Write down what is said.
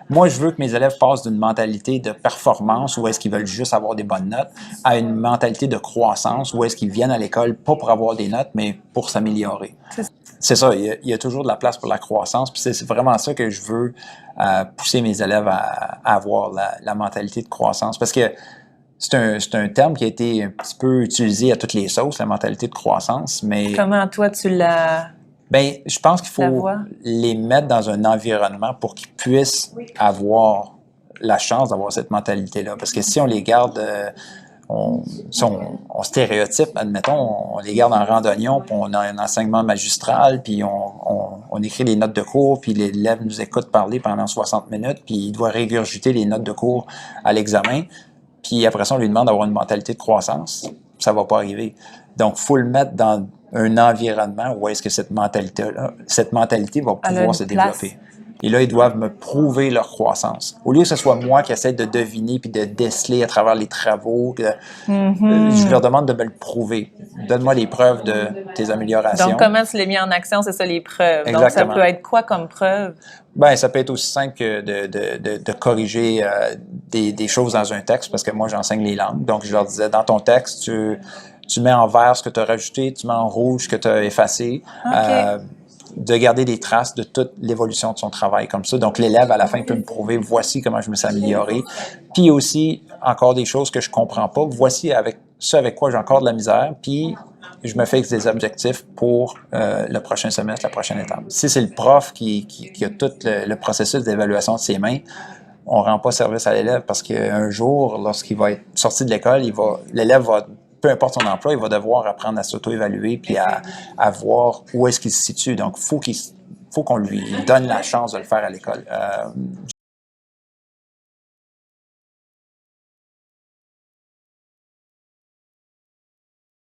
Moi, je veux que mes élèves passent d'une mentalité de performance, où est-ce qu'ils veulent juste avoir des bonnes notes, à une mentalité de croissance, où est-ce qu'ils viennent à l'école pas pour avoir des notes, mais pour s'améliorer. C'est ça, il y a toujours de la place pour la croissance, puis c'est vraiment ça que je veux pousser mes élèves à avoir, la mentalité de croissance. Parce que c'est un terme qui a été un petit peu utilisé à toutes les sauces, la mentalité de croissance, mais Comment toi tu la je pense qu'il faut vois? les mettre dans un environnement pour qu'ils puissent avoir la chance d'avoir cette mentalité-là. Parce que si on les garde, si on stéréotype, admettons, on les garde en randonnion, puis on a un enseignement magistral, puis on écrit les notes de cours, puis l'élève nous écoute parler pendant 60 minutes, puis il doit régurgiter les notes de cours à l'examen, puis après ça, on lui demande d'avoir une mentalité de croissance. Ça va pas arriver. Donc, il faut le mettre dans un environnement où est-ce que cette mentalité va pouvoir se développer. Et là, ils doivent me prouver leur croissance. Au lieu que ce soit moi qui essaie de deviner puis de déceler à travers les travaux, je leur demande de me le prouver. Donne-moi les preuves de tes améliorations. Donc, comment tu l'as mis en action, c'est ça, les preuves. Exactement. Donc, ça peut être quoi comme preuve? Ça peut être aussi simple que de corriger des choses dans un texte, parce que moi, j'enseigne les langues. Donc, je leur disais, dans ton texte, tu mets en vert ce que tu as rajouté, tu mets en rouge ce que tu as effacé. Okay. De garder des traces de toute l'évolution de son travail comme ça. Donc, l'élève, à la fin, peut me prouver, voici comment je me suis amélioré. Puis aussi, encore des choses que je comprends pas, voici avec quoi j'ai encore de la misère, puis je me fixe des objectifs pour le prochain semestre, la prochaine étape. Si c'est le prof qui a tout le processus d'évaluation de ses mains, on rend pas service à l'élève, parce qu'un jour, lorsqu'il va être sorti de l'école, l'élève va, peu importe son emploi, il va devoir apprendre à s'auto-évaluer puis à voir où est-ce qu'il se situe. Donc, faut qu'on lui donne la chance de le faire à l'école.